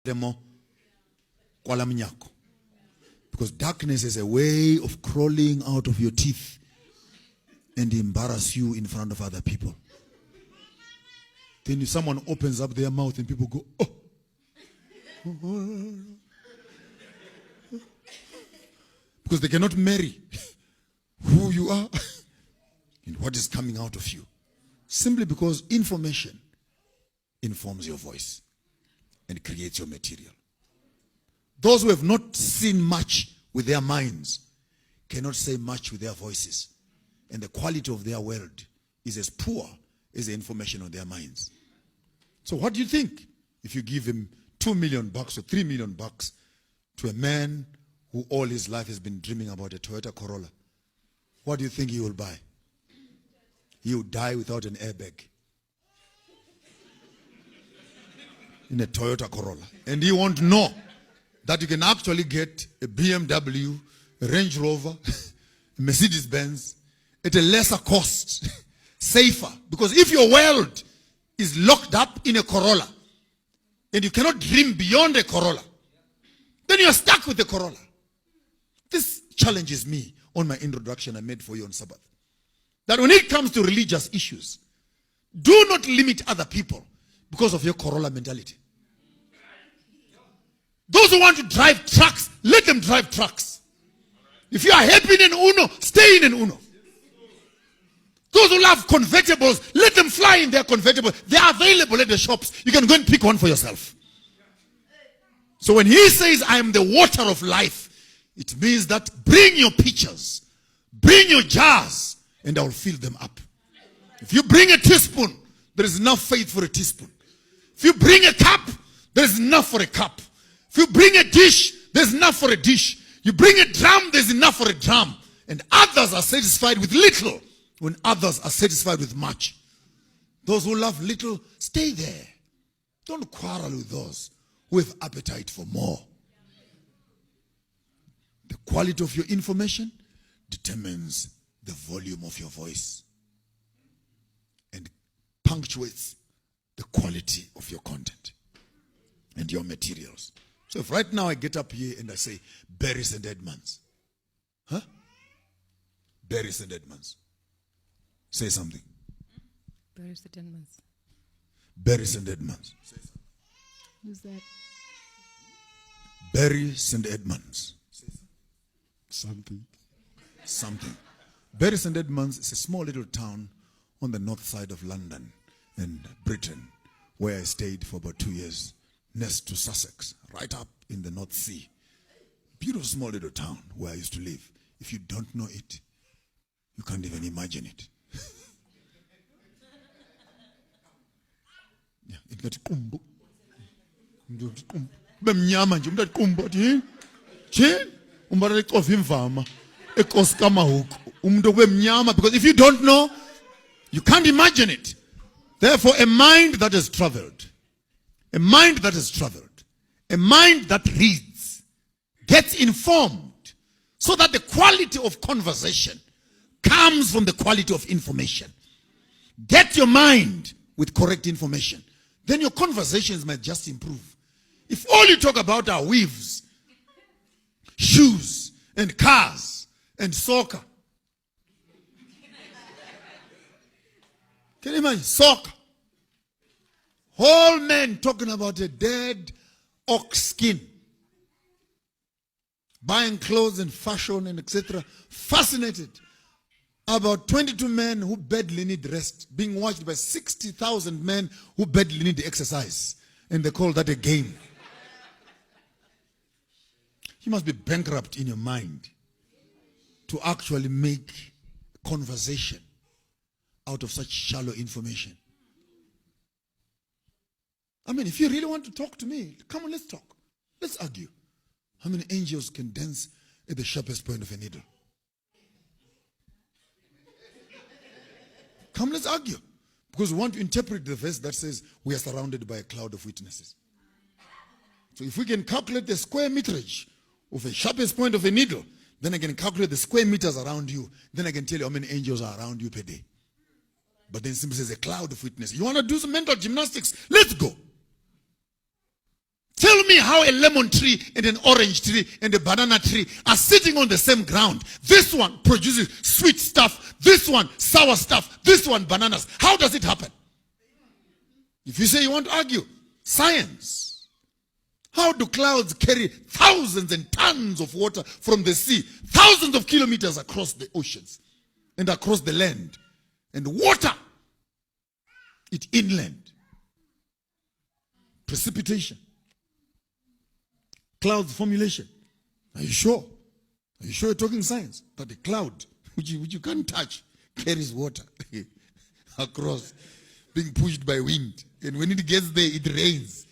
demo kwala mnyako. Because darkness is a way of crawling out of your teeth and embarrass you in front of other people. Then if someone opens up their mouth and people go, oh. Because they cannot marry who you are and what is coming out of you. Simply because information informs your voice and creates your material. Those who have not seen much with their minds cannot say much with their voices. And the quality of their world is as poor as the information on their minds. So what do you think if you give him $2 million or $3 million to a man who all his life has been dreaming about a Toyota Corolla? What do you think he will buy? He will die without an airbag in a Toyota Corolla. And he won't know that you can actually get a BMW, a Range Rover, a Mercedes-Benz at a lesser cost, safer. Because if your world is locked up in a Corolla and you cannot dream beyond a Corolla, then you're stuck with the Corolla. This challenges me on my introduction I made for you on Sabbath. That when it comes to religious issues, do not limit other people because of your Corolla mentality. Those who want to drive trucks, let them drive trucks. If you are happy in an Uno, stay in an Uno. Those who love convertibles, let them fly in their convertible. They are available at the shops. You can go and pick one for yourself. So when he says, I am the water of life, it means that bring your pitchers, bring your jars, and I will fill them up. If you bring a teaspoon, there is enough faith for a teaspoon. If you bring a cup, there is enough for a cup. If you bring a dish, there's enough for a dish. You bring a drum, there's enough for a drum. And others are satisfied with little when others are satisfied with much. Those who love little, stay there. Don't quarrel with those who have appetite for more. The quality of your information determines the volume of your voice and punctuates the quality of your content and your materials. So if right now I get up here and I say, Bury St. Edmunds. Huh? Bury St. Edmunds. Say something. Bury St. Edmunds. Bury St. Edmunds. Say something. Who's that? Bury St. Edmunds. Say Something. something. Bury St. Edmunds is a small little town on the north side of London and Britain, where I stayed for about 2 years, next to Sussex, right up in the North Sea. Beautiful small little town where I used to live. If you don't know it, you can't even imagine it. Yeah, it got kumbu. Bemnyama nje umntu aqumbu athi nje umbala lecofa imvama ekosi kamahuku umuntu obemnyama, because if you don't know, you can't imagine it. Therefore, a mind that has traveled, a mind that reads, gets informed, so that the quality of conversation comes from the quality of information. Get your mind with correct information. Then your conversations might just improve. If all you talk about are weaves, shoes, and cars, and soccer. Can you imagine? Soccer. Whole men talking about a dead ox skin. Buying clothes and fashion and etc. Fascinated. About 22 men who badly need rest, being watched by 60,000 men who badly need exercise. And they call that a game. You must be bankrupt in your mind to actually make conversation out of such shallow information. I mean, if you really want to talk to me, come on, let's talk. Let's argue. How many angels can dance at the sharpest point of a needle? Come, let's argue. Because we want to interpret the verse that says we are surrounded by a cloud of witnesses. So if we can calculate the square meterage of the sharpest point of a needle, then I can calculate the square meters around you. Then I can tell you how many angels are around you per day. But then it simply says a cloud of witnesses. You want to do some mental gymnastics? Let's go. Tell me how a lemon tree and an orange tree and a banana tree are sitting on the same ground. This one produces sweet stuff, this one sour stuff, this one bananas. How does it happen? If you say you want to argue, science. How do clouds carry thousands and tons of water from the sea, thousands of kilometers across the oceans and across the land, and water it inland? Precipitation. Clouds formulation. Are you sure? Are you sure you're talking science? That the cloud, which you can't touch, carries water across, being pushed by wind. And when it gets there, it rains.